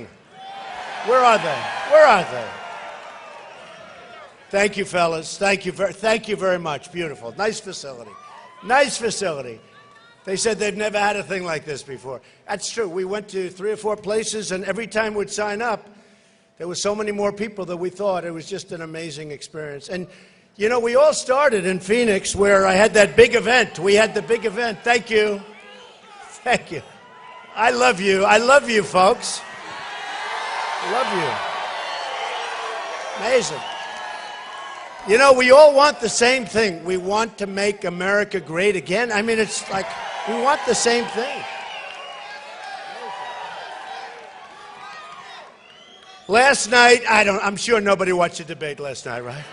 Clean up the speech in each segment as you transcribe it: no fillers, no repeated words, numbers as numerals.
Where are they? Where are they? Thank you, fellas. Thank you very much. Beautiful. Nice facility. Nice facility. They said they've never had a thing like this before. That's true. We went to 3 or 4 places, and every time we'd sign up, there were so many more people than we thought. It was just an amazing experience. And, you know, we all started in Phoenix where I had that big event. We had the big event. Thank you. Thank you. I love you. I love you, folks. I love you. Amazing. You know, we all want the same thing. We want to make America great again. I mean, it's like we want the same thing. Last night, I'm sure nobody watched the debate last night, right?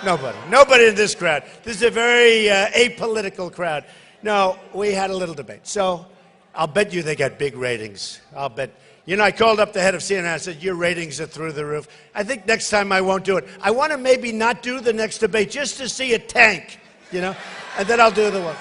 Nobody in this crowd. This is a very apolitical crowd. No, we had a little debate. So I'll bet you they got big ratings. I'll bet. You know, I called up the head of CNN. I said, your ratings are through the roof. I think next time I won't do it. I want to maybe not do the next debate just to see it tank, you know, and then I'll do the one.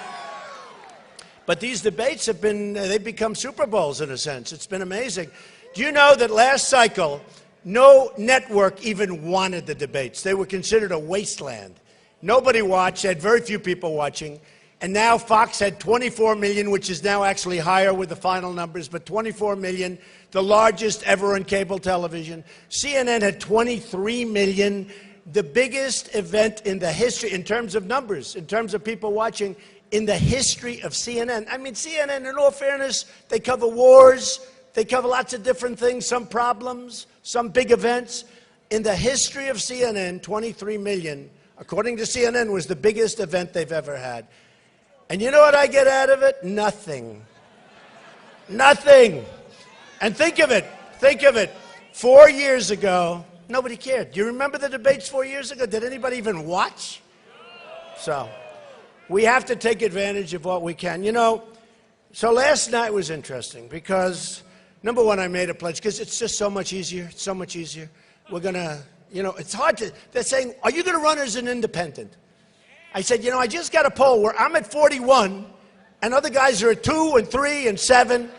But these debates they've become Super Bowls in a sense. It's been amazing. Do you know that last cycle, no network even wanted the debates? They were considered a wasteland. Nobody watched. They had very few people watching. And now Fox had 24 million, which is now actually higher with the final numbers, but 24 million, the largest ever on cable television. CNN had 23 million, the biggest event in the history, in terms of numbers, in terms of people watching, in the history of CNN. I mean, CNN, in all fairness, they cover wars, they cover lots of different things, some problems, some big events. In the history of CNN, 23 million, according to CNN, was the biggest event they've ever had. And you know what I get out of it? Nothing. Nothing. And think of it. 4 years ago, nobody cared. Do you remember the debates 4 years ago? Did anybody even watch? So, we have to take advantage of what we can. You know, so last night was interesting because, number one, I made a pledge because it's just so much easier. It's so much easier. We're going to, you know, it's hard to, they're saying, are you going to run as an independent? I said, you know, I just got a poll where I'm at 41 and other guys are at 2 and 3 and 7.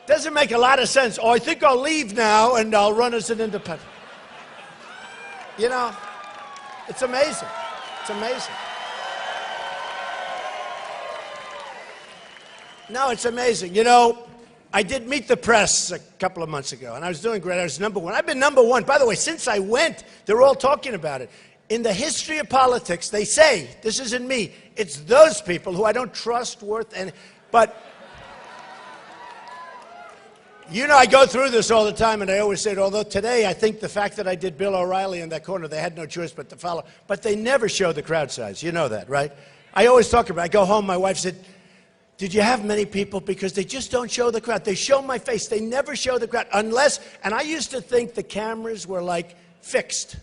Doesn't make a lot of sense. Oh, I think I'll leave now and I'll run as an independent. You know, it's amazing. It's amazing. No, it's amazing. You know, I did Meet the Press a couple of months ago and I was doing great. I was number 1. I've been number 1. By the way, since I went, they're all talking about it. In the history of politics, they say, this isn't me, it's those people who I don't trust but, you know, I go through this all the time, and I always say, although today I think the fact that I did Bill O'Reilly in that corner, they had no choice but to follow, but they never show the crowd size. You know that, right? I always talk about it. I go home, my wife said, did you have many people? Because they just don't show the crowd. They show my face. They never show the crowd unless, and I used to think the cameras were like fixed,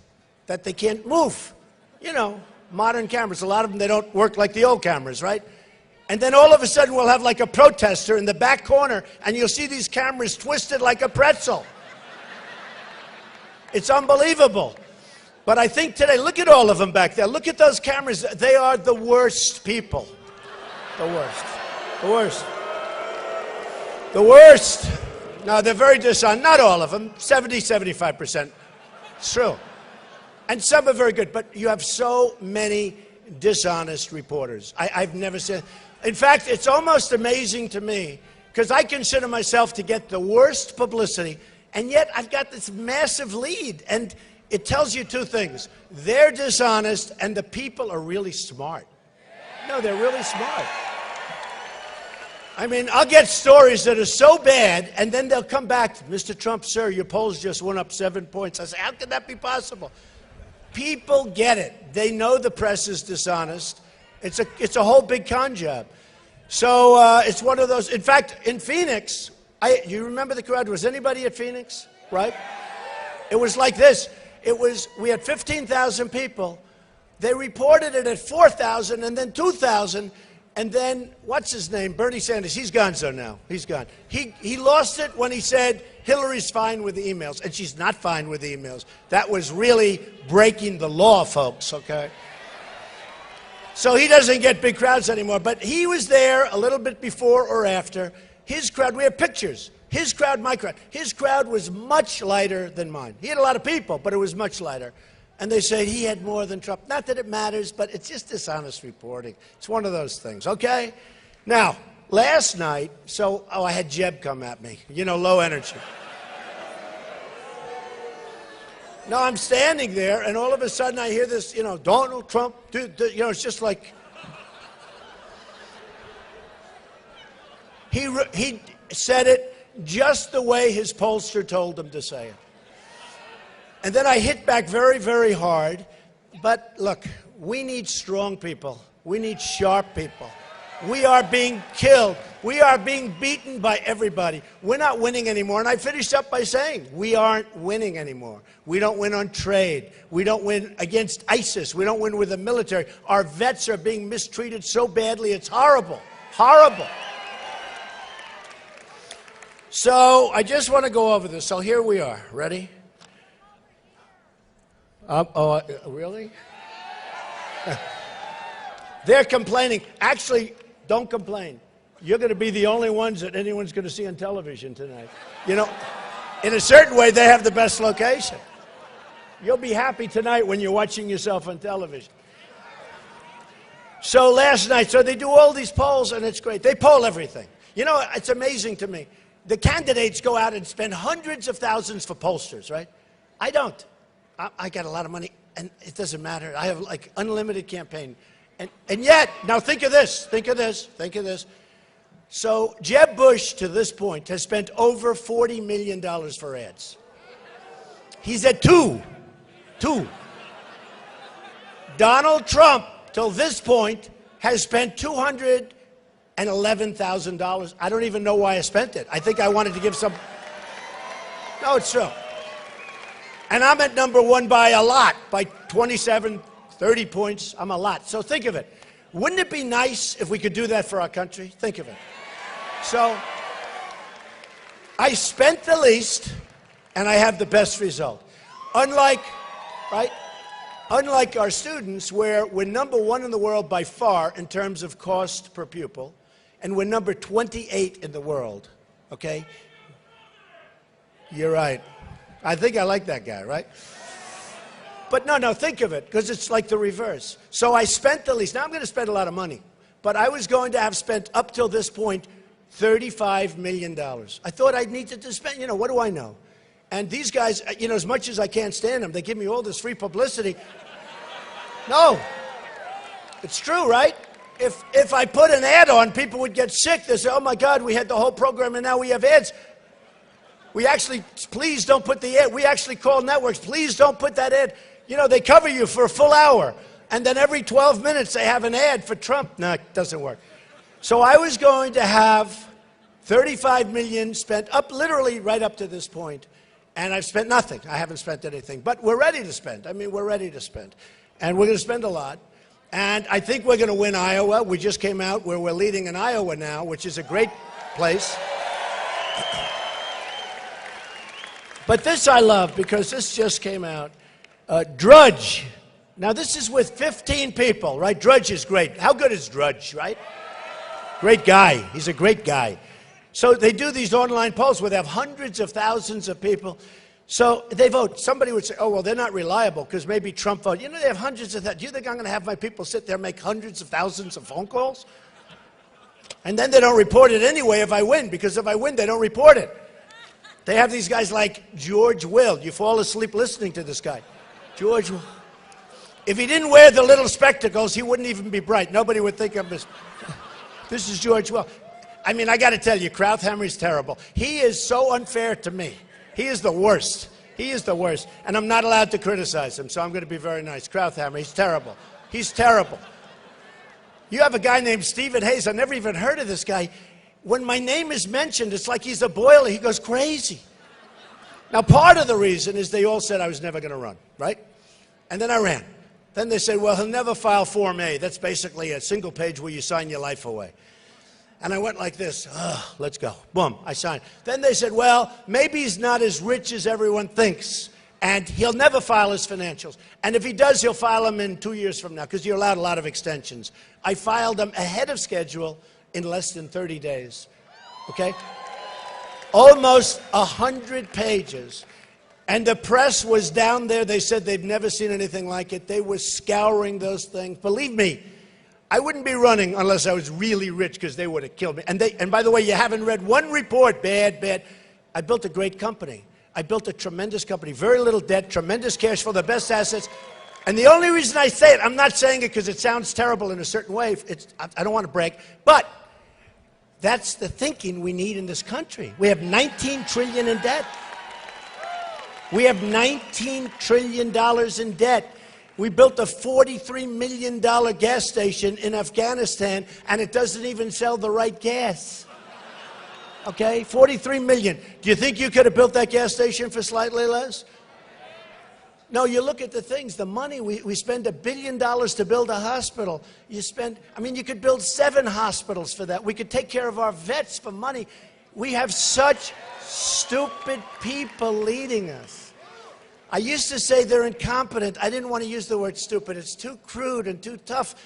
that they can't move. You know, modern cameras, a lot of them, they don't work like the old cameras, right? And then all of a sudden we'll have like a protester in the back corner and you'll see these cameras twisted like a pretzel. It's unbelievable. But I think today, look at all of them back there. Look at those cameras. They are the worst people. The worst. The worst. The worst. No, they're very dishonest. Not all of them. 75%. It's true. And some are very good, but you have so many dishonest reporters. I've never seen. In fact, it's almost amazing to me, because I consider myself to get the worst publicity, and yet I've got this massive lead. And it tells you 2 things. They're dishonest, and the people are really smart. No, they're really smart. I mean, I'll get stories that are so bad, and then they'll come back, Mr. Trump, sir, your polls just went up 7 points. I say, how could that be possible? People get it. They know the press is dishonest. It's a whole big con job. So it's one of those. In fact, in Phoenix, you remember the crowd? Was anybody at Phoenix? Right? It was like this. We had 15,000 people. They reported it at 4,000 and then 2,000. And then, what's his name? Bernie Sanders. He's gone so now. He's gone. He lost it when he said Hillary's fine with the emails. And she's not fine with the emails. That was really breaking the law, folks, okay? So he doesn't get big crowds anymore. But he was there a little bit before or after. His crowd, we have pictures. his crowd, my crowd. His crowd was much lighter than mine. He had a lot of people, but it was much lighter. And they say he had more than Trump. Not that it matters, but it's just dishonest reporting. It's one of those things, okay? Now, last night, I had Jeb come at me. You know, low energy. No, I'm standing there, and all of a sudden I hear this, Donald Trump, it's just like... He said it just the way his pollster told him to say it. And then I hit back very, very hard. But look, we need strong people. We need sharp people. We are being killed. We are being beaten by everybody. We're not winning anymore. And I finished up by saying, we aren't winning anymore. We don't win on trade. We don't win against ISIS. We don't win with the military. Our vets are being mistreated so badly, it's horrible. Horrible. So I just want to go over this. So here we are. Ready? Really? They're complaining. Actually, don't complain. You're going to be the only ones that anyone's going to see on television tonight. In a certain way, they have the best location. You'll be happy tonight when you're watching yourself on television. So last night, they do all these polls, and it's great. They poll everything. It's amazing to me. The candidates go out and spend hundreds of thousands for pollsters, right? I don't. I got a lot of money, and it doesn't matter. I have, unlimited campaign. And yet, now think of this. So Jeb Bush, to this point, has spent over $40 million for ads. He's at two. Donald Trump, till this point, has spent $211,000. I don't even know why I spent it. I think I wanted to give some... No, it's true. And I'm at number one by a lot, by 27, 30 points. I'm a lot. So think of it. Wouldn't it be nice if we could do that for our country? Think of it. So I spent the least, and I have the best result. Unlike our students, where we're number one in the world by far in terms of cost per pupil, and we're number 28 in the world, okay? You're right. I think I like that guy, right? But no, think of it, because it's like the reverse. So I spent the least. Now I'm going to spend a lot of money, but I was going to have spent up till this point $35 million. I thought I'd need to spend, what do I know? And these guys, as much as I can't stand them, they give me all this free publicity. No, it's true, right? If I put an ad on, people would get sick. They say, oh my God, we had the whole program and now we have ads. Please don't put the ad. We actually call networks, please don't put that ad. They cover you for a full hour. And then every 12 minutes they have an ad for Trump. No, it doesn't work. So I was going to have $35 million spent up, literally right up to this point. And I've spent nothing. I haven't spent anything. But we're ready to spend. We're ready to spend. And we're going to spend a lot. And I think we're going to win Iowa. We just came out where we're leading in Iowa now, which is a great place. But this I love, because this just came out. Drudge. Now, this is with 15 people, right? Drudge is great. How good is Drudge, right? Great guy. He's a great guy. So they do these online polls where they have hundreds of thousands of people. So they vote. Somebody would say, oh, well, they're not reliable because maybe Trump voted. They have hundreds of thousands. Do you think I'm going to have my people sit there and make hundreds of thousands of phone calls? And then they don't report it anyway if I win, because if I win, they don't report it. They have these guys like George Will. You fall asleep listening to this guy. George Will. If he didn't wear the little spectacles, he wouldn't even be bright. Nobody would think of this. This is George Will. I got to tell you, Krauthammer is terrible. He is so unfair to me. He is the worst. He is the worst. And I'm not allowed to criticize him, so I'm going to be very nice. Krauthammer, he's terrible. He's terrible. You have a guy named Stephen Hayes. I've never even heard of this guy. When my name is mentioned, it's like he's a boiler. He goes crazy. Now, part of the reason is they all said I was never going to run, right? And then I ran. Then they said, well, he'll never file Form A. That's basically a single page where you sign your life away. And I went like this, let's go. Boom, I signed. Then they said, well, maybe he's not as rich as everyone thinks, and he'll never file his financials. And if he does, he'll file them in 2 years from now, because you're allowed a lot of extensions. I filed them ahead of schedule in less than 30 days, okay? Almost 100 pages. And the press was down there. They said they've never seen anything like it. They were scouring those things. Believe me, I wouldn't be running unless I was really rich, because they would have killed me. And by the way, you haven't read one report. Bad. I built a great company. I built a tremendous company. Very little debt, tremendous cash flow, the best assets. And the only reason I say it, I'm not saying it because it sounds terrible in a certain way. I don't want to brag. But that's the thinking we need in this country. We have $19 trillion in debt. We have $19 trillion in debt. We built a $43 million gas station in Afghanistan, and it doesn't even sell the right gas. Okay, 43 million. Do you think you could have built that gas station for slightly less? No, you look at the things, the money, we spend $1 billion to build a hospital. You could build 7 hospitals for that. We could take care of our vets for money. We have such stupid people leading us. I used to say they're incompetent. I didn't want to use the word stupid. It's too crude and too tough.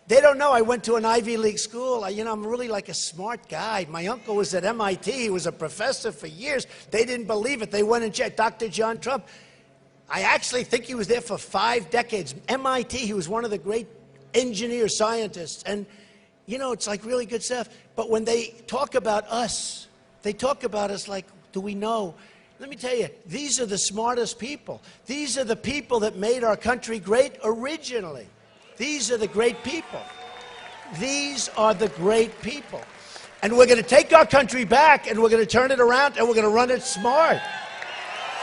They don't know I went to an Ivy League school. I'm really like a smart guy. My uncle was at MIT. He was a professor for years. They didn't believe it. They went and checked. Dr. John Trump. I actually think he was there for 5 decades. MIT, he was one of the great engineer scientists. And, it's like really good stuff. But when they talk about us, they talk about us like, do we know? Let me tell you, these are the smartest people. These are the people that made our country great originally. These are the great people. These are the great people. And we're going to take our country back, and we're going to turn it around, and we're going to run it smart.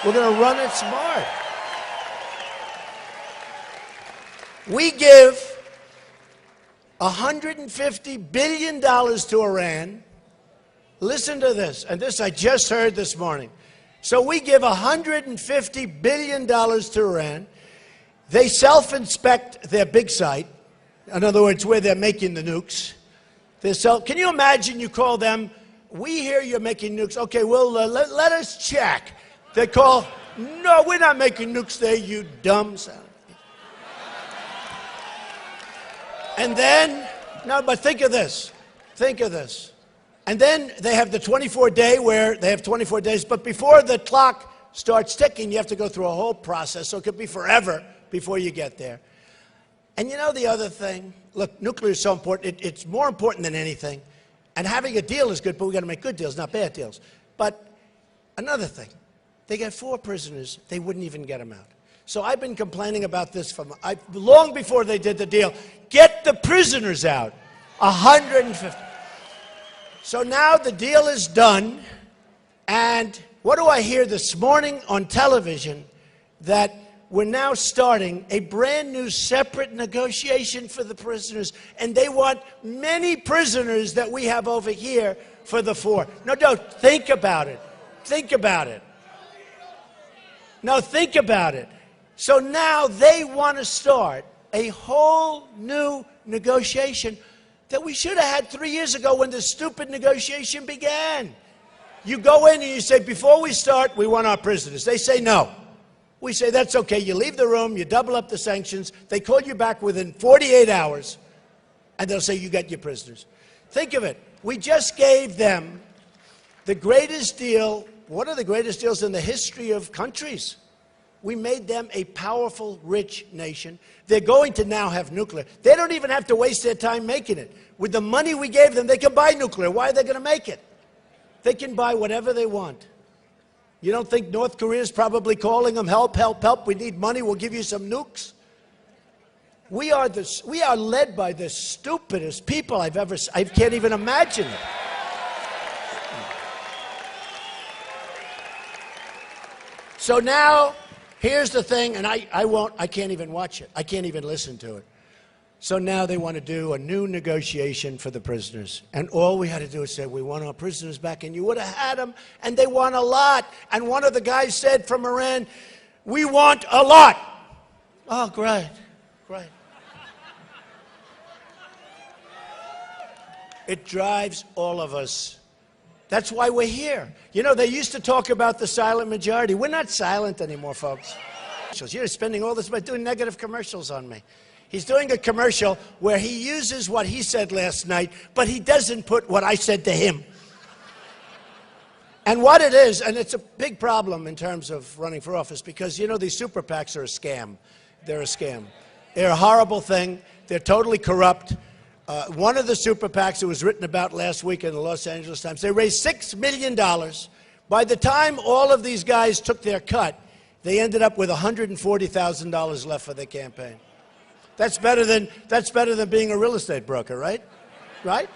We're going to run it smart. We give $150 billion to Iran. Listen to this, and this I just heard this morning. So we give $150 billion to Iran. They self-inspect their big site. In other words, where they're making the nukes. Can you imagine you call them, we hear you're making nukes. Okay, well, let us check. They call, no, we're not making nukes there, you dumb son. And then, no, but think of this. Think of this. And then they have the 24-day where they have 24 days, but before the clock starts ticking, you have to go through a whole process, so it could be forever before you get there. And the other thing, look, nuclear is so important. It's more important than anything. And having a deal is good, but we've got to make good deals, not bad deals. But another thing, they got 4 prisoners. They wouldn't even get them out. So I've been complaining about this long before they did the deal. Get the prisoners out, 150. So now the deal is done, and what do I hear this morning on television? That we're now starting a brand new separate negotiation for the prisoners, and they want many prisoners that we have over here for the 4. No, think about it. Think about it. No, think about it. So now they want to start a whole new negotiation that we should have had 3 years ago when the stupid negotiation began. You go in and you say, before we start, we want our prisoners. They say no. We say, that's okay. You leave the room, you double up the sanctions. They call you back within 48 hours, and they'll say, you got your prisoners. Think of it. We just gave them the greatest deal, one of the greatest deals in the history of countries. We made them a powerful, rich nation. They're going to now have nuclear. They don't even have to waste their time making it. With the money we gave them, they can buy nuclear. Why are they going to make it? They can buy whatever they want. You don't think North Korea is probably calling them, help, help, help, we need money, we'll give you some nukes? We are led by the stupidest people I can't even imagine it. So now, here's the thing, and I can't even watch it. I can't even listen to it. So now they want to do a new negotiation for the prisoners. And all we had to do is say, we want our prisoners back, and you would have had them, and they want a lot. And one of the guys said from Iran, we want a lot. Oh, great, great. It drives all of us. That's why we're here. They used to talk about the silent majority. We're not silent anymore, folks. You're spending all this money doing negative commercials on me. He's doing a commercial where he uses what he said last night, but he doesn't put what I said to him. And what it is, and it's a big problem in terms of running for office, because, you know, these super PACs are a scam. They're a scam. They're a horrible thing. They're totally corrupt. One of the super PACs that was written about last week in the Los Angeles Times, they raised $6 million. By the time all of these guys took their cut, they ended up with $140,000 left for their campaign. That's better than being a real estate broker, right? Right?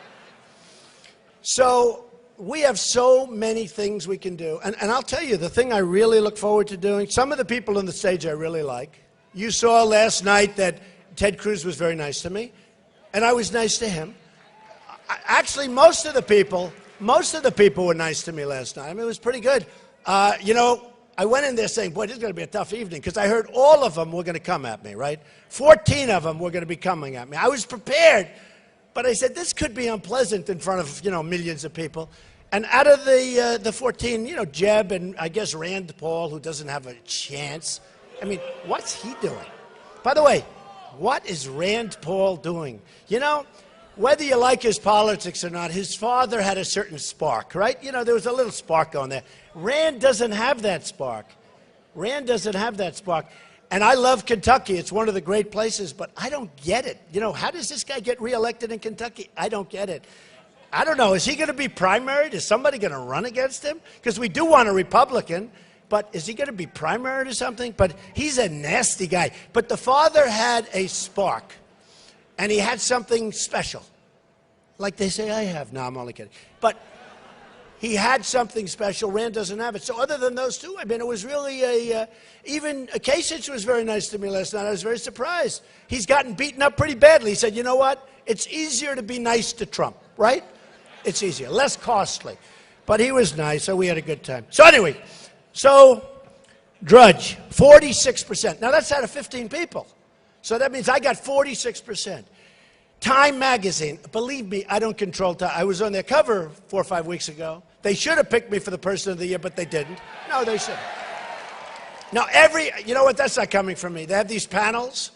So we have so many things we can do. And I'll tell you, the thing I really look forward to doing, some of the people on the stage I really like. You saw last night that Ted Cruz was very nice to me, and I was nice to him. Actually, most of the people were nice to me last night. I mean, it was pretty good. You know, I went in there saying, boy, this is going to be a tough evening, because I heard all of them were going to come at me, right? 14 of them were going to be coming at me. I was prepared, but I said, this could be unpleasant in front of, you know, millions of people. And out of the 14, you know, Jeb and I guess Rand Paul, who doesn't have a chance. I mean, what's he doing? By the way, what is Rand Paul doing? You know, whether you like his politics or not, his father had a certain spark, right? You know, there was a little spark on there. Rand doesn't have that spark. Rand doesn't have that spark. And I love Kentucky. It's one of the great places, but I don't get it. You know, how does this guy get reelected in Kentucky? I don't get it. I don't know. Is he going to be primaried? Is somebody going to run against him? Because we do want a Republican, but is he going to be primaried or something? But he's a nasty guy. But the father had a spark, and he had something special. Like they say I have. No, I'm only kidding. But he had something special. Rand doesn't have it. So other than those two, I mean, it was really even Kasich was very nice to me last night. I was very surprised. He's gotten beaten up pretty badly. He said, you know what? It's easier to be nice to Trump, right? It's easier, less costly. But he was nice, so we had a good time. So anyway, Drudge, 46%. Now that's out of 15 people. So that means I got 46%. Time magazine, believe me, I don't control Time. I was on their cover 4 or 5 weeks ago. They should have picked me for the person of the year, but they didn't. No, they shouldn't. Now you know what, that's not coming from me. They have these panels,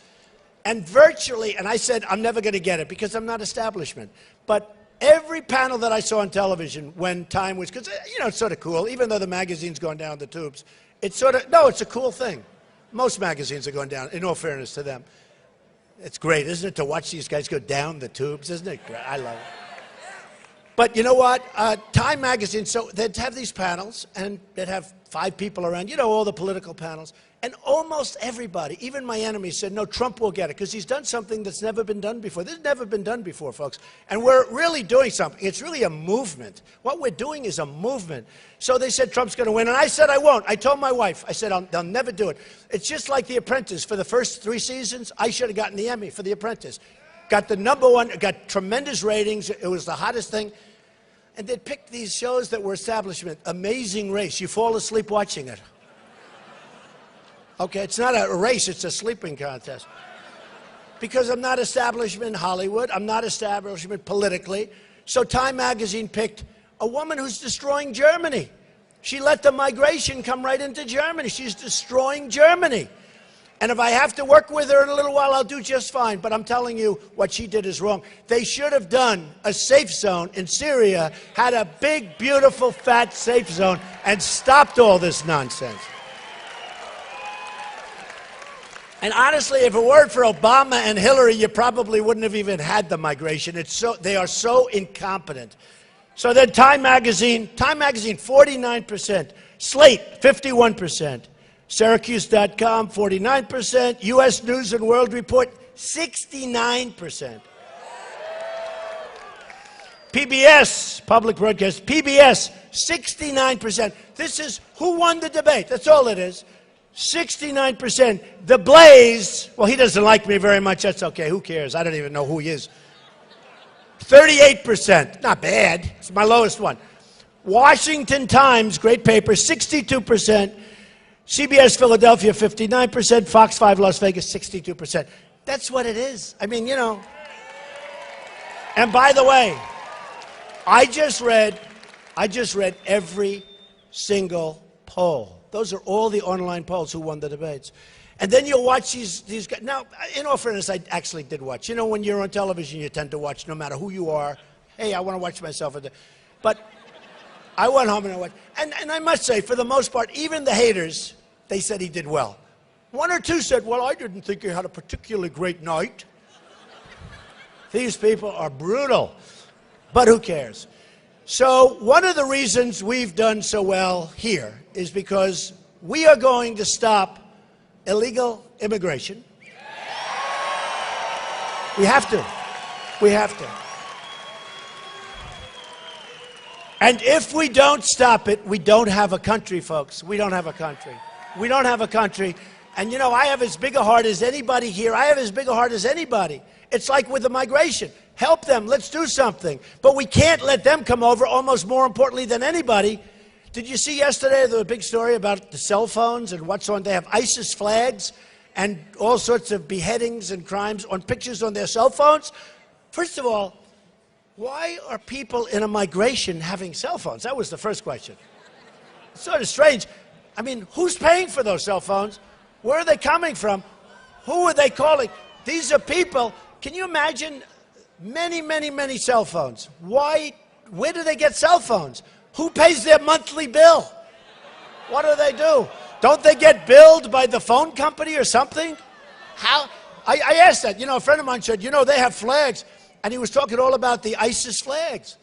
and virtually, and I said I'm never going to get it because I'm not establishment, but every panel that I saw on television when Time was, because, you know, it's sort of cool, even though the magazine's going down the tubes, it's sort of, no, it's a cool thing. Most magazines are going down, in all fairness to them. It's great, isn't it, to watch these guys go down the tubes? Isn't it great? I love it. But you know what? Time magazine, so they'd have these panels, and they'd have 5 people around, you know, all the political panels. And almost everybody, even my enemies, said, no, Trump will get it, because he's done something that's never been done before. This has never been done before, folks. And we're really doing something. It's really a movement. What we're doing is a movement. So they said Trump's going to win, and I said I won't. I told my wife, I said they'll never do it. It's just like The Apprentice. For the first 3 seasons, I should have gotten the Emmy for The Apprentice. Got the #1, got tremendous ratings. It was the hottest thing. And they'd pick these shows that were establishment. Amazing Race. You fall asleep watching it. Okay, it's not a race, it's a sleeping contest. Because I'm not establishment Hollywood, I'm not establishment politically. So Time magazine picked a woman who's destroying Germany. She let the migration come right into Germany. She's destroying Germany. And if I have to work with her in a little while, I'll do just fine. But I'm telling you, what she did is wrong. They should have done a safe zone in Syria, had a big, beautiful, fat safe zone, and stopped all this nonsense. And honestly, if it weren't for Obama and Hillary, you probably wouldn't have even had the migration. They are so incompetent. So then Time magazine 49%. Slate, 51%. Syracuse.com, 49%. U.S. News and World Report, 69%. PBS, public broadcast, PBS, 69%. This is who won the debate. That's all it is. 69%. The Blaze, well, he doesn't like me very much. That's okay. Who cares? I don't even know who he is. 38%. Not bad. It's my lowest one. Washington Times, great paper, 62%. CBS Philadelphia, 59%. Fox 5 Las Vegas, 62%. That's what it is. I mean, you know. And by the way, I just read every single poll. Those are all the online polls who won the debates. And then you'll watch these guys. Now, in all fairness, I actually did watch. You know, when you're on television, you tend to watch no matter who you are. Hey, I want to watch myself. But I went home and I watched. And I must say, for the most part, even the haters, they said he did well. One or two said, well, I didn't think he had a particularly great night. These people are brutal. But who cares? So one of the reasons we've done so well here is because we are going to stop illegal immigration. We have to. We have to. And if we don't stop it, we don't have a country, folks. We don't have a country. We don't have a country. And, you know, I have as big a heart as anybody here. I have as big a heart as anybody. It's like with the migration. Help them. Let's do something. But we can't let them come over, almost more importantly than anybody. Did you see yesterday the big story about the cell phones and what's on? They have ISIS flags and all sorts of beheadings and crimes on pictures on their cell phones. First of all, why are people in a migration having cell phones? That was the first question. It's sort of strange. I mean, who's paying for those cell phones? Where are they coming from? Who are they calling? These are people. Can you imagine many, many, many cell phones? Why? Where do they get cell phones? Who pays their monthly bill? What do? Don't they get billed by the phone company or something? How? I asked that. You know, a friend of mine said, you know, they have flags. And he was talking all about the ISIS flags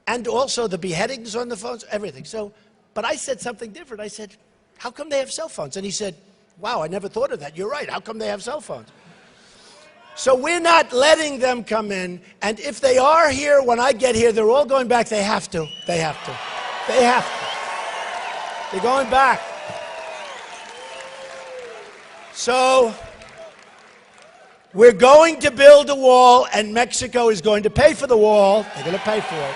and also the beheadings on the phones, everything. So, but I said something different. I said, how come they have cell phones? And he said, wow, I never thought of that. You're right. How come they have cell phones? So we're not letting them come in. And if they are here when I get here, they're all going back. They have to. They have to. They have to. They're going back. So we're going to build a wall, and Mexico is going to pay for the wall. They're going to pay for it.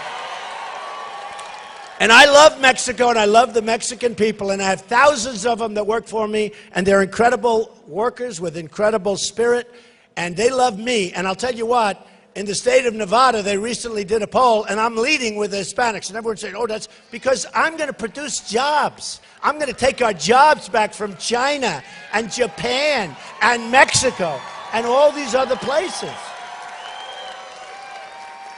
And I love Mexico, and I love the Mexican people, and I have thousands of them that work for me, and they're incredible workers with incredible spirit, and they love me. And I'll tell you what, in the state of Nevada, they recently did a poll, and I'm leading with the Hispanics, and everyone's saying, oh, that's because I'm going to produce jobs. I'm going to take our jobs back from China and Japan and Mexico and all these other places.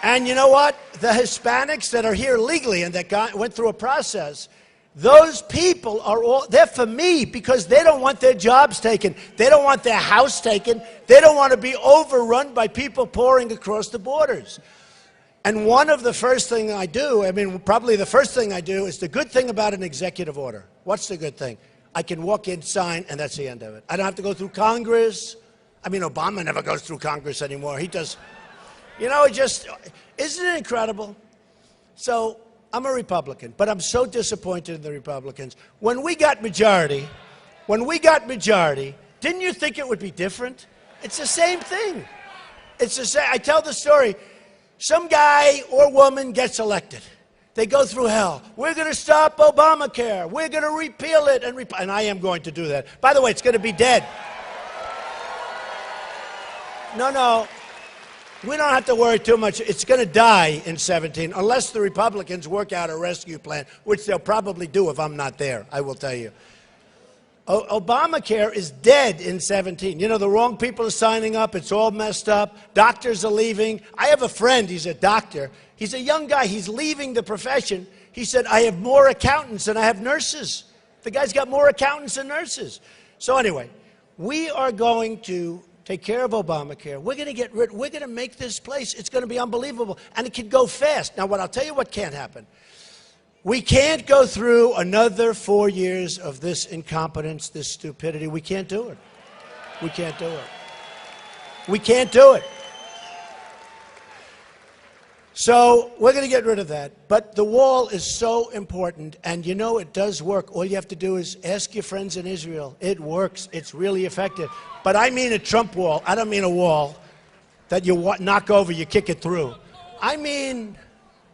And you know what? The Hispanics that are here legally and that went through a process, those people are all, they're for me because they don't want their jobs taken. They don't want their house taken. They don't want to be overrun by people pouring across the borders. And one of the first thing I do, I mean, probably the first thing I do is the good thing about an executive order. What's the good thing? I can walk in, sign, and that's the end of it. I don't have to go through Congress. I mean, Obama never goes through Congress anymore. He does, you know, it just, isn't it incredible? So I'm a Republican, but I'm so disappointed in the Republicans. When we got majority, didn't you think it would be different? It's the same thing. It's the same. I tell the story. Some guy or woman gets elected. They go through hell. We're going to stop Obamacare. We're going to repeal it. And I am going to do that. By the way, it's going to be dead. No. We don't have to worry too much. It's going to die in 17, unless the Republicans work out a rescue plan, which they'll probably do if I'm not there, I will tell you. Obamacare is dead in 17. You know, the wrong people are signing up. It's all messed up. Doctors are leaving. I have a friend. He's a doctor. He's a young guy. He's leaving the profession. He said, I have more accountants than I have nurses. The guy's got more accountants than nurses. So anyway, we are going to take care of Obamacare. We're going to make this place. It's going to be unbelievable. And it can go fast. Now, I'll tell you what can't happen. We can't go through another 4 years of this incompetence, this stupidity. We can't do it. We can't do it. We can't do it. So we're going to get rid of that. But the wall is so important, and you know it does work. All you have to do is ask your friends in Israel. It works. It's really effective. But I mean a Trump wall. I don't mean a wall that you knock over, you kick it through. I mean,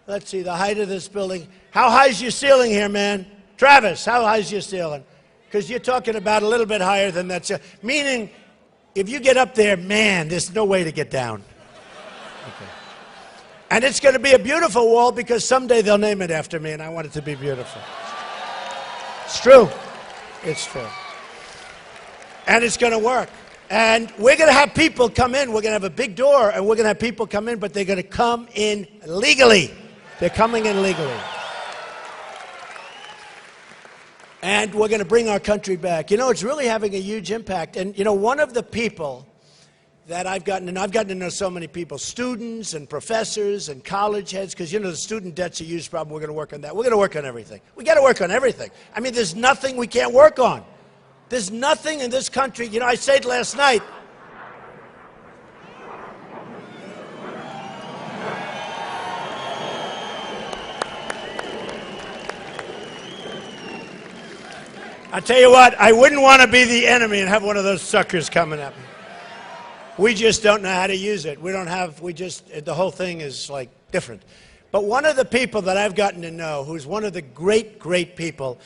let's see, the height of this building. How high is your ceiling here, man? Travis, how high is your ceiling? Because you're talking about a little bit higher than that. Meaning, if you get up there, man, there's no way to get down. Okay. And it's going to be a beautiful wall because someday they'll name it after me, and I want it to be beautiful. It's true. It's true. And it's going to work. And we're going to have people come in. We're going to have a big door, and we're going to have people come in, but they're going to come in legally. They're coming in legally. And we're going to bring our country back. You know, it's really having a huge impact. And, you know, one of the people that I've gotten to know so many people, students and professors and college heads, because, you know, the student debt's a huge problem. We're going to work on that. We're going to work on everything. We got to work on everything. I mean, there's nothing we can't work on. There's nothing in this country. You know, I said last night, I'll tell you what, I wouldn't want to be the enemy and have one of those suckers coming at me. We just don't know how to use it. The whole thing is like different. But one of the people that I've gotten to know, who's one of the great, great people,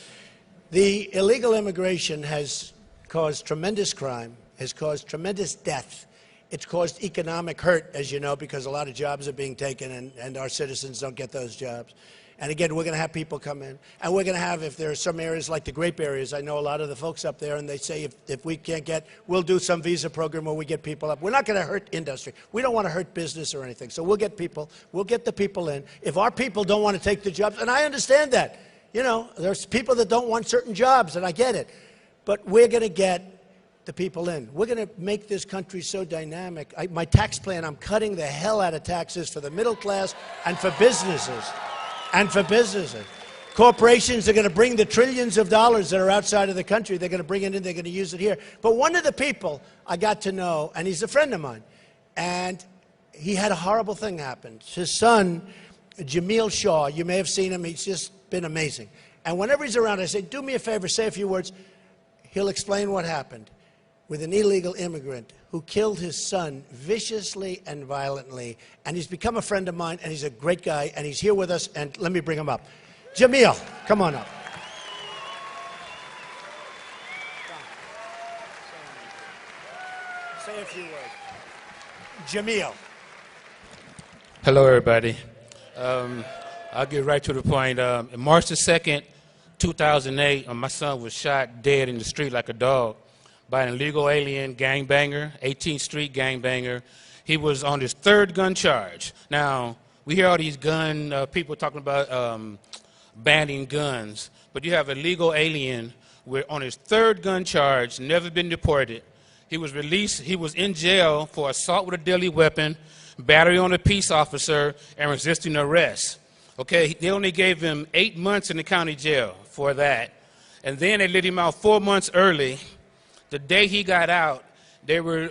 the illegal immigration has caused tremendous crime, has caused tremendous death. It's caused economic hurt, as you know, because a lot of jobs are being taken and our citizens don't get those jobs. And again, we're going to have people come in. And we're going to have, if there are some areas like the grape areas, I know a lot of the folks up there, and they say if we can't get, we'll do some visa program where we get people up. We're not going to hurt industry. We don't want to hurt business or anything. So we'll get people. We'll get the people in. If our people don't want to take the jobs, and I understand that. You know, there's people that don't want certain jobs, and I get it. But we're going to get the people in. We're going to make this country so dynamic. My tax plan, I'm cutting the hell out of taxes for the middle class and for businesses. Corporations are going to bring the trillions of dollars that are outside of the country. They're going to bring it in. They're going to use it here. But one of the people I got to know, and he's a friend of mine, and he had a horrible thing happen. His son, Jamil Shaw, you may have seen him. He's just been amazing. And whenever he's around, I say, do me a favor, say a few words. He'll explain what happened with an illegal immigrant who killed his son viciously and violently. And he's become a friend of mine, and he's a great guy, and he's here with us, and let me bring him up. Jamil, come on up. Say a few words. Jamil. Hello, everybody. I'll get right to the point. March the 2nd, 2008, my son was shot dead in the street like a dog by an illegal alien gangbanger, 18th Street gangbanger. He was on his third gun charge. Now, we hear all these people talking about banning guns, but you have a legal alien on his third gun charge, never been deported. He was released. He was in jail for assault with a deadly weapon, battery on a peace officer, and resisting arrest. Okay, they only gave him 8 months in the county jail for that. And then they let him out 4 months early. The day he got out, they were,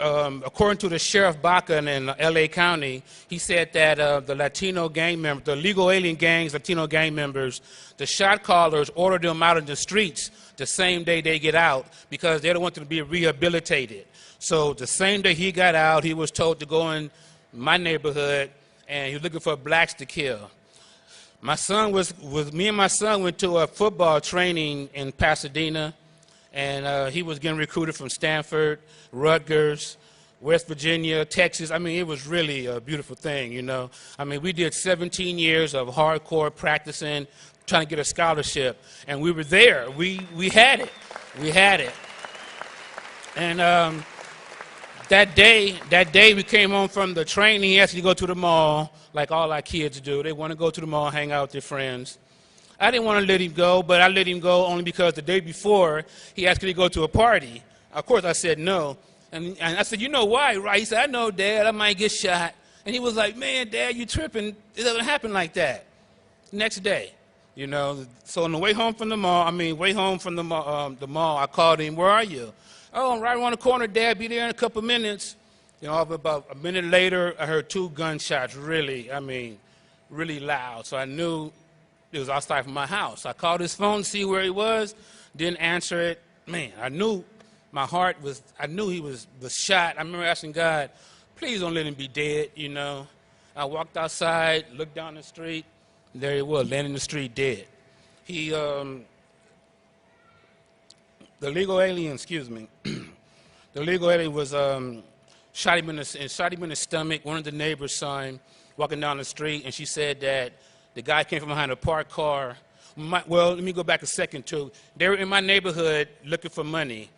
according to the Sheriff Baca in L.A. County, he said that the Latino gang members, the legal alien gangs, Latino gang members, the shot callers ordered them out in the streets the same day they get out because they don't want them to be rehabilitated. So the same day he got out, he was told to go in my neighborhood, and he was looking for blacks to kill. Me and my son went to a football training in Pasadena, and he was getting recruited from Stanford, Rutgers, West Virginia, Texas. I mean, it was really a beautiful thing, you know. I mean, we did 17 years of hardcore practicing, trying to get a scholarship, and we were there. We had it. We had it. And that day we came home from the training, he asked me to go to the mall, like all our kids do. They want to go to the mall, hang out with their friends. I didn't want to let him go, but I let him go only because the day before, he asked me to go to a party. Of course, I said no. And I said, you know why, right? He said, I know, Dad, I might get shot. And he was like, man, Dad, you tripping. It doesn't happen like that. Next day, you know. So on the way home from the mall, I called him, where are you? Oh, I'm right around the corner, Dad, be there in a couple minutes. You know, about a minute later, I heard 2 gunshots, really loud. So I knew it was outside from my house. I called his phone to see where he was, didn't answer it. Man, I knew he was shot. I remember asking God, please don't let him be dead, you know. I walked outside, looked down the street, and there he was, laying in the street dead. The legal alien, the legal alien was shot him in the stomach. One of the neighbors saw him walking down the street, and she said that the guy came from behind a parked car. Well, let me go back a second, too. They were in my neighborhood looking for money.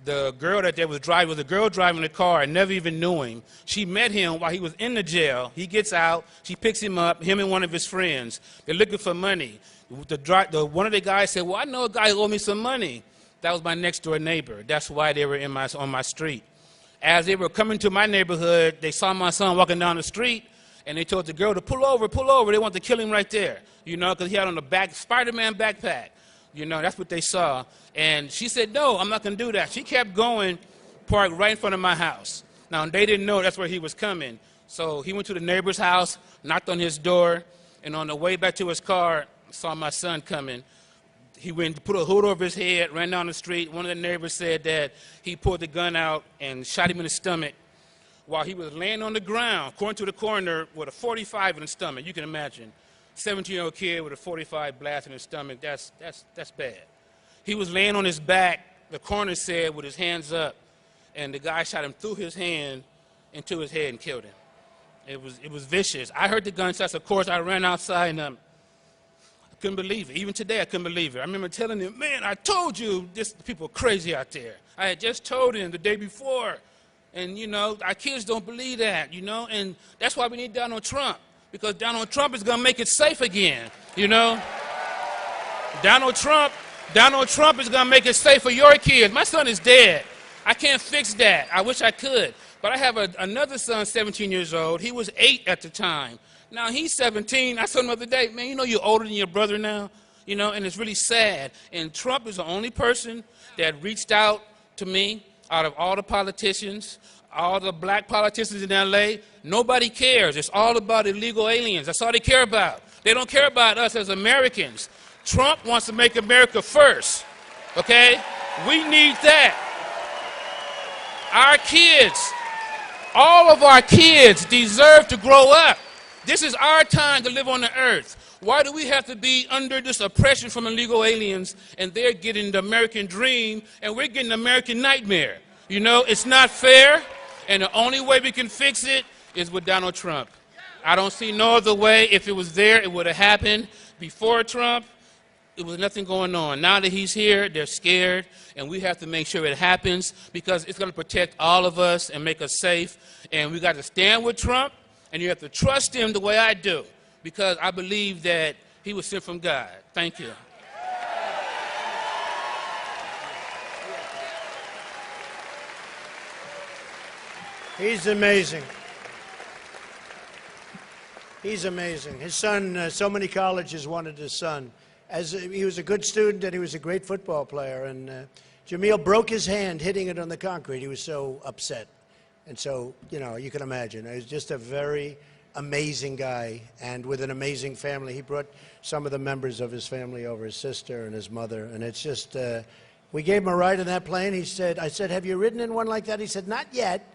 the girl that they was driving was a girl driving the car and never even knew him. She met him while he was in the jail. He gets out. She picks him up, him and one of his friends. They're looking for money. One of the guys said, well, I know a guy who owed me some money. That was my next door neighbor. That's why they were on my street. As they were coming to my neighborhood, they saw my son walking down the street, and they told the girl to pull over, pull over. They wanted to kill him right there, because he had on the back Spider-Man backpack. That's what they saw. And she said, no, I'm not going to do that. She kept going, parked right in front of my house. Now, they didn't know that's where he was coming. So he went to the neighbor's house, knocked on his door, and on the way back to his car, saw my son coming. He went to put a hood over his head, ran down the street. One of the neighbors said that he pulled the gun out and shot him in the stomach while he was laying on the ground, according to the coroner, with a 45 in the stomach. You can imagine. 17-year-old kid with a 45 blast in his stomach, that's bad. He was laying on his back, the coroner said, with his hands up, and the guy shot him through his hand into his head and killed him. It was vicious. I heard the gunshots. Of course, I ran outside, and I couldn't believe it. Even today, I couldn't believe it. I remember telling him, man, I told you, people are crazy out there. I had just told him the day before. And, our kids don't believe that, and that's why we need Donald Trump, because Donald Trump is going to make it safe again, Donald Trump is going to make it safe for your kids. My son is dead. I can't fix that. I wish I could. But I have another son, 17 years old. He was 8 at the time. Now he's 17. I saw him the other day, man, you're older than your brother now, and it's really sad. And Trump is the only person that reached out to me out of all the politicians, all the black politicians in L.A. Nobody cares. It's all about illegal aliens. That's all they care about. They don't care about us as Americans. Trump wants to make America first, okay? We need that. Our kids, all of our kids deserve to grow up. This is our time to live on the earth. Why do we have to be under this oppression from illegal aliens, and they're getting the American dream, and we're getting the American nightmare? It's not fair, and the only way we can fix it is with Donald Trump. I don't see no other way. If it was there, it would have happened. Before Trump, there was nothing going on. Now that he's here, they're scared, and we have to make sure it happens, because it's going to protect all of us and make us safe. And we got to stand with Trump, and you have to trust him the way I do, because I believe that he was sent from God. Thank you. He's amazing. He's amazing. His son, so many colleges wanted his son. He was a good student, and he was a great football player. And Jamil broke his hand hitting it on the concrete. He was so upset. And so, you can imagine. He was just a very amazing guy, and with an amazing family. He brought some of the members of his family over, his sister and his mother. And it's just, we gave him a ride in that plane. I said, have you ridden in one like that? He said, not yet.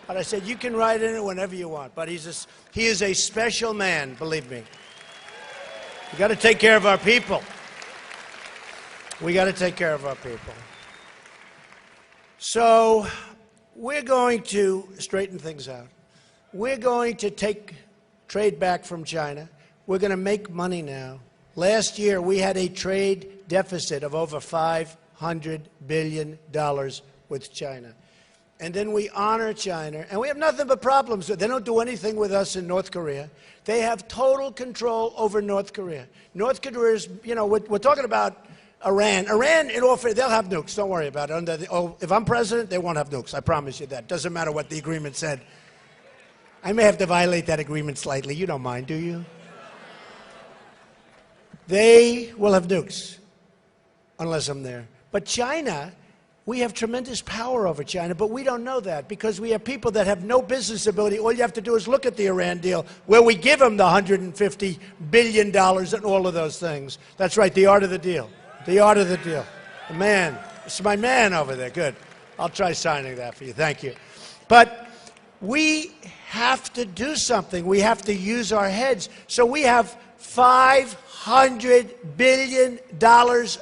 But I said, you can ride in it whenever you want. But he is a special man, believe me. We got to take care of our people. We got to take care of our people. So we're going to straighten things out. We're going to take trade back from China. We're going to make money now. Last year, we had a trade deficit of over $500 billion with China. And then we honor China, and we have nothing but problems. They don't do anything with us in North Korea. They have total control over North Korea. North Korea is, we're talking about Iran. Iran, they'll have nukes. Don't worry about it. If I'm president, they won't have nukes. I promise you that. Doesn't matter what the agreement said. I may have to violate that agreement slightly. You don't mind, do you? They will have nukes, unless I'm there. But China, we have tremendous power over China, but we don't know that, because we have people that have no business ability. All you have to do is look at the Iran deal, where we give them the $150 billion and all of those things. That's right, the art of the deal. The art of the deal. The man. It's my man over there. Good. I'll try signing that for you. Thank you. But we have to do something. We have to use our heads. So we have $500 billion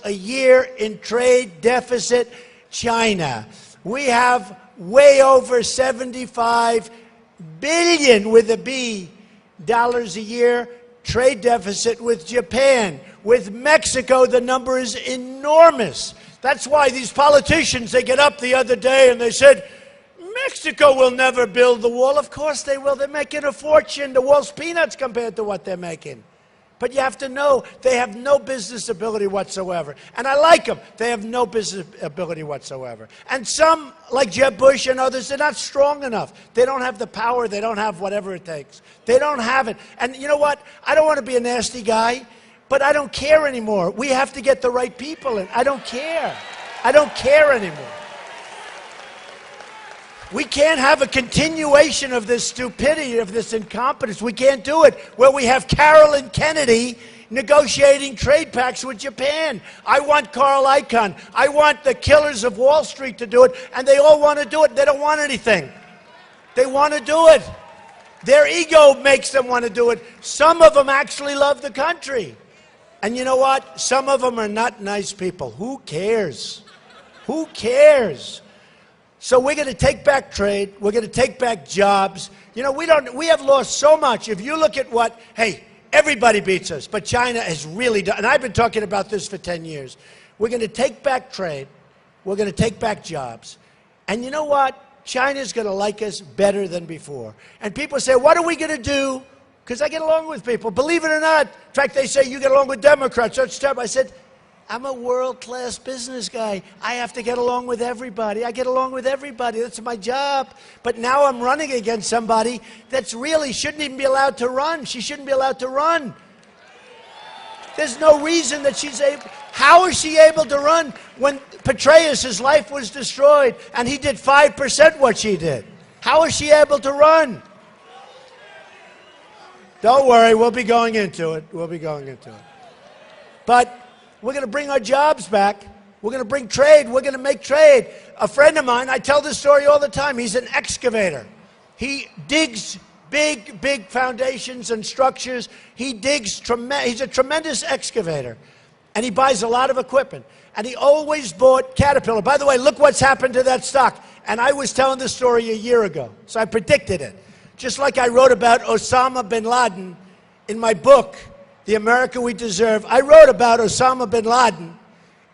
a year in trade deficit. China. We have way over $75 billion with a B dollars a year trade deficit with Japan. With Mexico, the number is enormous. That's why these politicians, they get up the other day and they said, Mexico will never build the wall. Of course they will. They're making a fortune. The wall's peanuts compared to what they're making. But you have to know they have no business ability whatsoever. And I like them. They have no business ability whatsoever. And some, like Jeb Bush and others, they're not strong enough. They don't have the power. They don't have whatever it takes. They don't have it. And you know what? I don't want to be a nasty guy, but I don't care anymore. We have to get the right people in. I don't care. I don't care anymore. We can't have a continuation of this stupidity, of this incompetence. We can't do it where we have Carolyn Kennedy negotiating trade pacts with Japan. I want Carl Icahn. I want the killers of Wall Street to do it, and they all want to do it. They don't want anything. They want to do it. Their ego makes them want to do it. Some of them actually love the country. And you know what? Some of them are not nice people. Who cares? Who cares? So we're going to take back trade. We're going to take back jobs. You know, we have lost so much. If you look at what, hey, everybody beats us, but China has really done, and I've been talking about this for 10 years. We're going to take back trade. We're going to take back jobs. And you know what? China's going to like us better than before. And people say, what are we going to do? Because I get along with people. Believe it or not. In fact, they say you get along with Democrats. That's terrible. I said, I'm a world-class business guy. I have to get along with everybody. I get along with everybody. That's my job. But now I'm running against somebody that's really shouldn't even be allowed to run. She shouldn't be allowed to run. There's no reason that she's able. How is she able to run when Petraeus' life was destroyed and he did 5% what she did? How is she able to run? Don't worry, we'll be going into it. We'll be going into it. But we're going to bring our jobs back. We're going to bring trade. We're going to make trade. A friend of mine, I tell this story all the time, he's an excavator. He digs big, big foundations and structures. He digs, he's a tremendous excavator. And he buys a lot of equipment. And he always bought Caterpillar. By the way, look what's happened to that stock. And I was telling this story a year ago, so I predicted it. Just like I wrote about Osama bin Laden in my book, The America We Deserve. I wrote about Osama bin Laden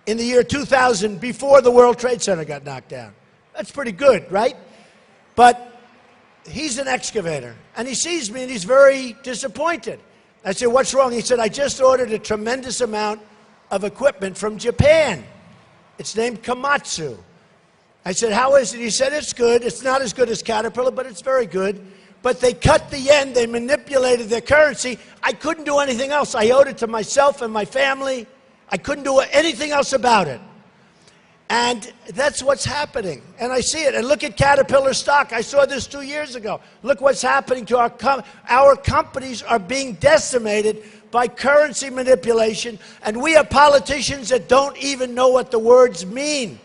in the year 2000 before the World Trade Center got knocked down. That's pretty good, right? But he's an excavator, and he sees me, and he's very disappointed. I said, what's wrong? He said, I just ordered a tremendous amount of equipment from Japan. It's named Komatsu. I said, how is it? He said, it's good. It's not as good as Caterpillar, but it's very good. But they cut the yen, they manipulated their currency. I couldn't do anything else. I owed it to myself and my family. I couldn't do anything else about it. And that's what's happening. And I see it. And look at Caterpillar stock. I saw this 2 years ago. Look what's happening to our companies are being decimated by currency manipulation. And we have politicians that don't even know what the words mean.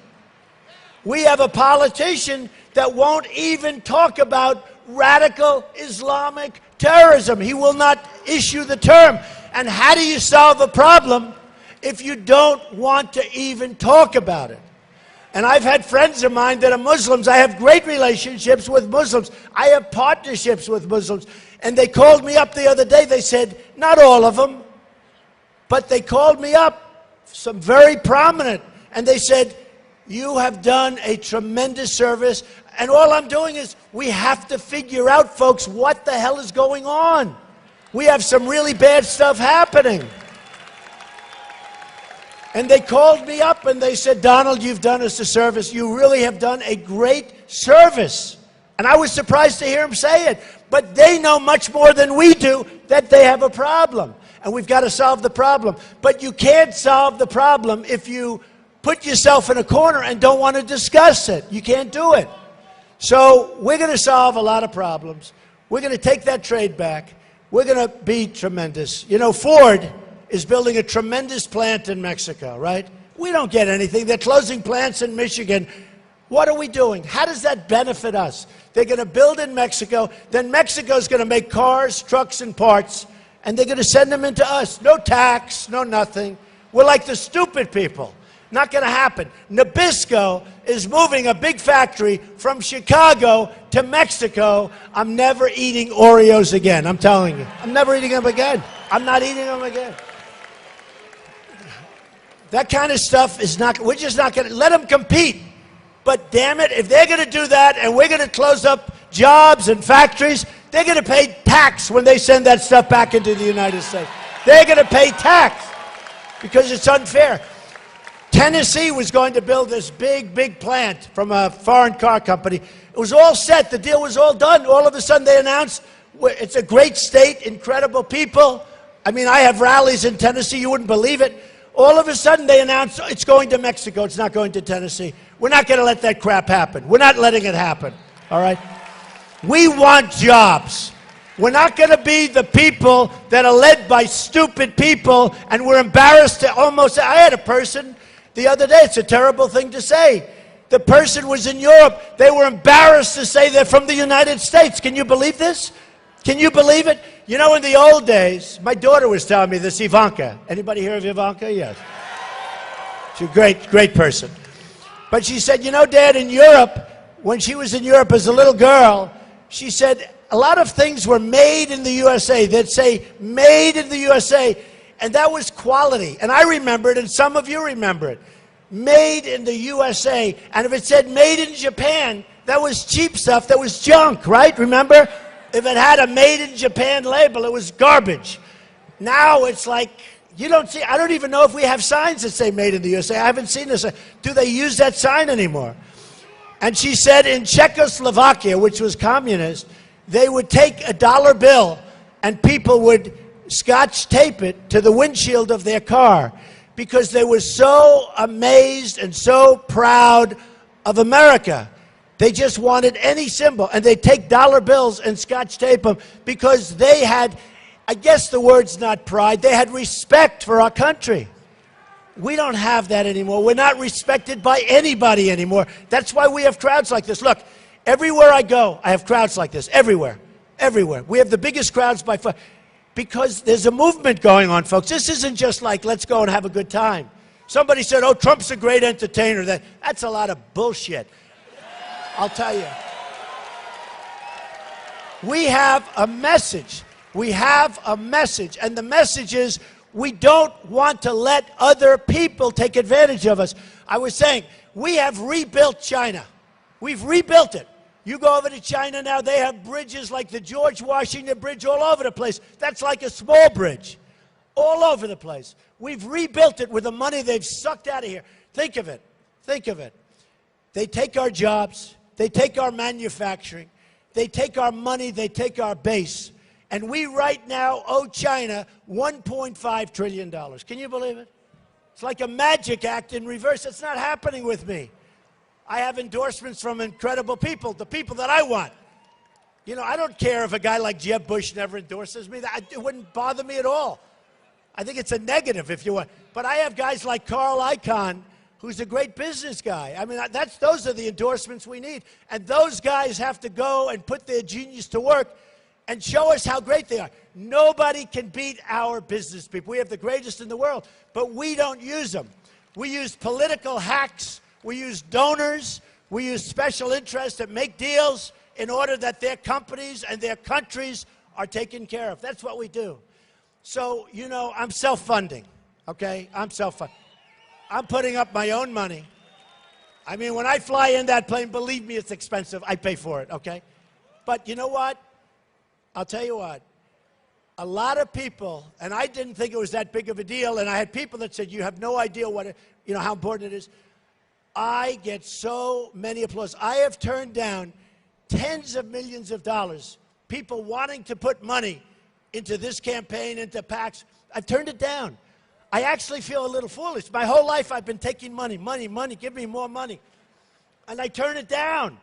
We have a politician that won't even talk about radical Islamic terrorism. He will not issue the term. And how do you solve a problem if you don't want to even talk about it? And I've had friends of mine that are Muslims. I have great relationships with Muslims. I have partnerships with Muslims. And they called me up the other day. They said, not all of them, but they called me up, some very prominent. And they said, you have done a tremendous service. And all I'm doing is, we have to figure out, folks, what the hell is going on. We have some really bad stuff happening. And they called me up and they said, Donald, you've done us a service. You really have done a great service. And I was surprised to hear him say it. But they know much more than we do that they have a problem. And we've got to solve the problem. But you can't solve the problem if you put yourself in a corner and don't want to discuss it. You can't do it. So we're going to solve a lot of problems. We're going to take that trade back. We're going to be tremendous. You know, Ford is building a tremendous plant in Mexico, right? We don't get anything. They're closing plants in Michigan. What are we doing? How does that benefit us? They're going to build in Mexico. Then Mexico's going to make cars, trucks, and parts, and they're going to send them into us. No tax, no nothing. We're like the stupid people. Not going to happen. Nabisco is moving a big factory from Chicago to Mexico. I'm never eating Oreos again. I'm telling you. I'm never eating them again. I'm not eating them again. That kind of stuff is not, we're just not going to let them compete. But damn it, if they're going to do that and we're going to close up jobs and factories, they're going to pay tax when they send that stuff back into the United States. They're going to pay tax because it's unfair. Tennessee was going to build this big plant from a foreign car company. It was all set. The deal was all done. All of a sudden they announced it's a great state, incredible people. I mean, I have rallies in Tennessee. You wouldn't believe it. All of a sudden, they announced it's going to Mexico. It's not going to Tennessee. We're not going to let that crap happen. We're not letting it happen, all right? We want jobs. We're not going to be the people that are led by stupid people, and we're embarrassed to almost... I had a person the other day. It's a terrible thing to say. The person was in Europe. They were embarrassed to say they're from the United States. Can you believe this? Can you believe it? You know, in the old days, my daughter was telling me this, Ivanka. Anybody hear of Ivanka? Yes. She's a great person. But she said, you know, Dad, in Europe, when she was in Europe as a little girl, she said a lot of things were made in the USA. They'd say, made in the USA, and that was quality. And I remember it, and some of you remember it. Made in the USA. And if it said made in Japan, that was cheap stuff, that was junk, right? Remember? If it had a made in Japan label, it was garbage. Now it's like, you don't see, I don't even know if we have signs that say made in the USA. I haven't seen this. Do they use that sign anymore? And she said in Czechoslovakia, which was communist, they would take a dollar bill and people would scotch tape it to the windshield of their car because they were so amazed and so proud of America. They just wanted any symbol, and they'd take dollar bills and scotch tape them because they had, I guess the word's not pride, they had respect for our country. We don't have that anymore. We're not respected by anybody anymore. That's why we have crowds like this. Look, everywhere I go, I have crowds like this. Everywhere. Everywhere. We have the biggest crowds by far because there's a movement going on, folks. This isn't just like, let's go and have a good time. Somebody said, oh, Trump's a great entertainer. That's a lot of bullshit. I'll tell you. We have a message. We have a message. And the message is we don't want to let other people take advantage of us. I was saying, we have rebuilt China. We've rebuilt it. You go over to China now, they have bridges like the George Washington Bridge all over the place. That's like a small bridge. All over the place. We've rebuilt it with the money they've sucked out of here. Think of it. Think of it. They take our jobs. They take our manufacturing, they take our money, they take our base, and we right now owe China $1.5 trillion. Can you believe it? It's like a magic act in reverse. It's not happening with me. I have endorsements from incredible people, the people that I want. You know, I don't care if a guy like Jeb Bush never endorses me. It wouldn't bother me at all. I think it's a negative if you want. But I have guys like Carl Icahn, who's a great business guy. I mean, those are the endorsements we need. And those guys have to go and put their genius to work and show us how great they are. Nobody can beat our business people. We have the greatest in the world, but we don't use them. We use political hacks. We use donors. We use special interests that make deals in order that their companies and their countries are taken care of. That's what we do. So, you know, I'm self-funding, okay? I'm self-funding. I'm putting up my own money. I mean, when I fly in that plane, believe me, it's expensive. I pay for it, okay? But you know what? I'll tell you what. A lot of people, and I didn't think it was that big of a deal, and I had people that said, you have no idea how important it is. I get so many applause. I have turned down tens of millions of dollars, people wanting to put money into this campaign, into PACs. I've turned it down. I actually feel a little foolish. My whole life I've been taking money, give me more money. And I turn it down.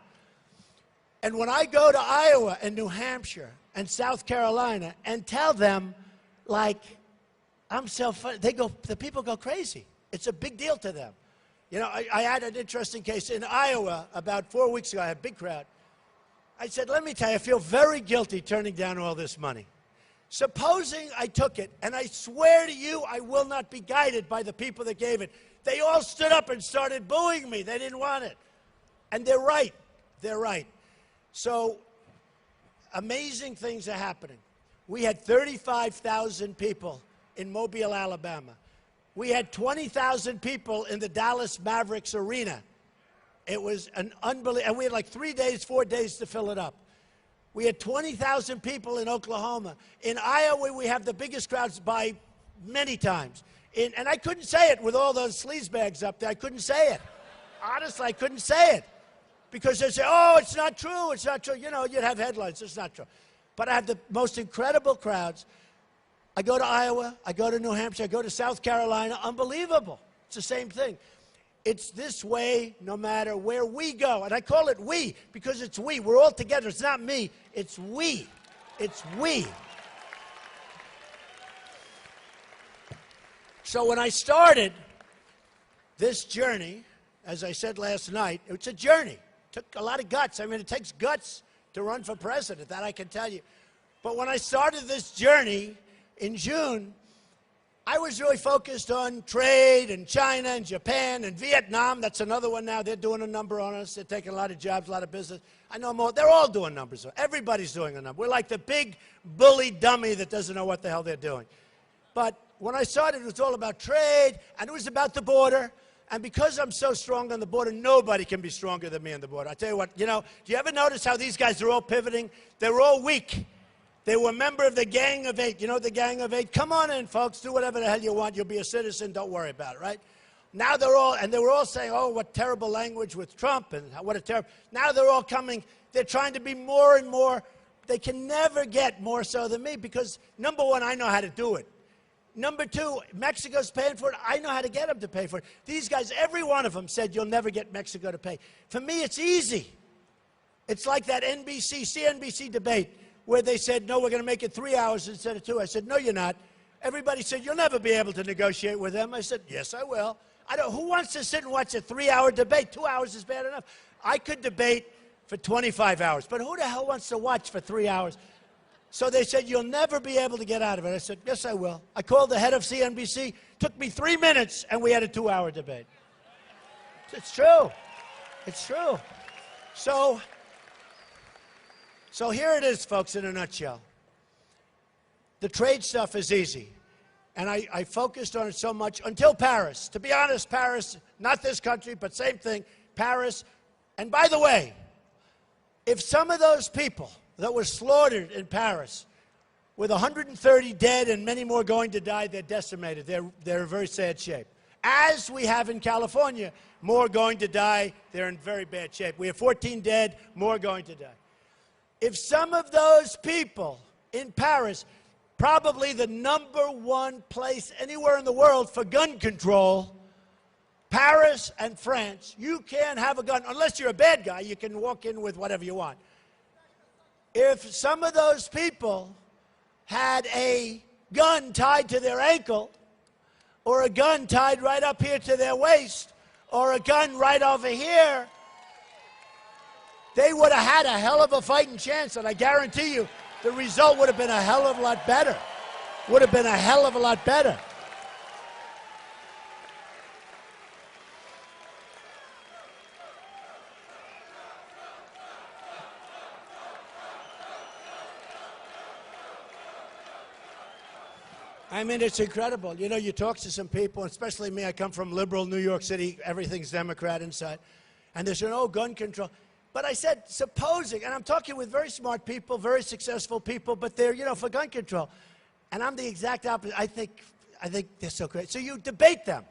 And when I go to Iowa and New Hampshire and South Carolina and tell them, like, I'm self-funded, the people go crazy. It's a big deal to them. You know, I had an interesting case in Iowa about 4 weeks ago. I had a big crowd. I said, let me tell you, I feel very guilty turning down all this money. Supposing I took it, and I swear to you, I will not be guided by the people that gave it. They all stood up and started booing me. They didn't want it. And they're right. They're right. So, amazing things are happening. We had 35,000 people in Mobile, Alabama. We had 20,000 people in the Dallas Mavericks arena. It was an unbelievable, and we had like 3 days, 4 days to fill it up. We had 20,000 people in Oklahoma. In Iowa, we have the biggest crowds by many times. And I couldn't say it with all those sleazebags up there. I couldn't say it. Honestly, I couldn't say it. Because they say, oh, it's not true, it's not true. You know, you'd have headlines, it's not true. But I have the most incredible crowds. I go to Iowa, I go to New Hampshire, I go to South Carolina. Unbelievable. It's the same thing. It's this way no matter where we go. And I call it we because it's we. We're all together. It's not me. It's we. It's we. So when I started this journey, as I said last night, it's a journey. It took a lot of guts. I mean, it takes guts to run for president, that I can tell you. But when I started this journey in June, I was really focused on trade and China and Japan and Vietnam. That's another one now. They're doing a number on us. They're taking a lot of jobs, a lot of business. I know more. They're all doing numbers. Everybody's doing a number. We're like the big bully dummy that doesn't know what the hell they're doing. But when I started, it was all about trade, and it was about the border. And because I'm so strong on the border, nobody can be stronger than me on the border. I tell you what, you know, do you ever notice how these guys are all pivoting? They're all weak. They were a member of the Gang of Eight. You know the Gang of Eight? Come on in, folks. Do whatever the hell you want. You'll be a citizen. Don't worry about it, right? Now they're all, and they were all saying, oh, what terrible language with Trump, and what a terrible. Now they're all coming. They're trying to be more and more. They can never get more so than me because, number one, I know how to do it. Number two, Mexico's paying for it. I know how to get them to pay for it. These guys, every one of them said, you'll never get Mexico to pay. For me, it's easy. It's like that CNBC debate where they said, no, we're going to make it 3 hours instead of 2. I said, no, you're not. Everybody said, you'll never be able to negotiate with them. I said, yes, I will. Who wants to sit and watch a 3-hour debate? 2 hours is bad enough. I could debate for 25 hours, but who the hell wants to watch for 3 hours? So they said, you'll never be able to get out of it. I said, yes, I will. I called the head of CNBC. Took me 3 minutes, and we had a 2-hour debate. It's true. It's true. So here it is, folks, in a nutshell. The trade stuff is easy. And I focused on it so much until Paris. To be honest, Paris, not this country, but same thing, Paris. And by the way, if some of those people that were slaughtered in Paris, with 130 dead and many more going to die, they're decimated. They're in very sad shape. As we have in California, more going to die, they're in very bad shape. We have 14 dead, more going to die. If some of those people in Paris, probably the #1 place anywhere in the world for gun control, Paris and France, you can't have a gun. Unless you're a bad guy, you can walk in with whatever you want. If some of those people had a gun tied to their ankle, or a gun tied right up here to their waist, or a gun right over here, they would have had a hell of a fighting chance, and I guarantee you the result would have been a hell of a lot better. Would have been a hell of a lot better. I mean, it's incredible. You know, you talk to some people, especially me, I come from liberal New York City, everything's Democrat inside, and they say, oh, gun control. But I said, supposing, and I'm talking with very smart people, very successful people, but they're, you know, for gun control. And I'm the exact opposite. I think they're so great. So you debate them,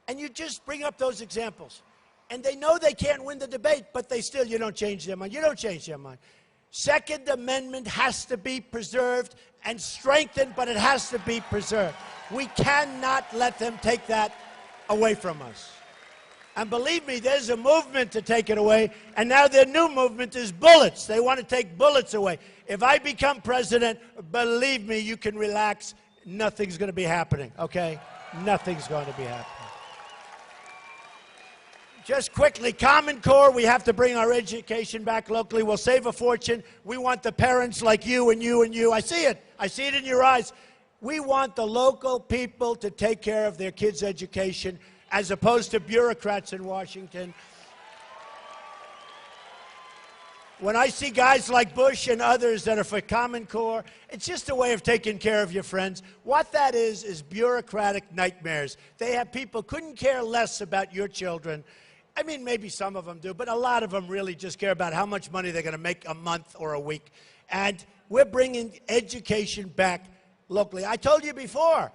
and you just bring up those examples. And they know they can't win the debate, but you don't change their mind. You don't change their mind. Second Amendment has to be preserved and strengthened, but it has to be preserved. We cannot let them take that away from us. And believe me, there's a movement to take it away, and now their new movement is bullets. They want to take bullets away. If I become president, believe me, you can relax. Nothing's going to be happening, okay? Nothing's going to be happening. Just quickly, Common Core, we have to bring our education back locally. We'll save a fortune. We want the parents like you and you and you. I see it. I see it in your eyes. We want the local people to take care of their kids' education as opposed to bureaucrats in Washington. when I see guys like Bush and others that are for Common Core, it's just a way of taking care of your friends. What that is bureaucratic nightmares. They have people couldn't care less about your children. I mean, maybe some of them do, but a lot of them really just care about how much money they're going to make a month or a week. And we're bringing education back locally. I told you before,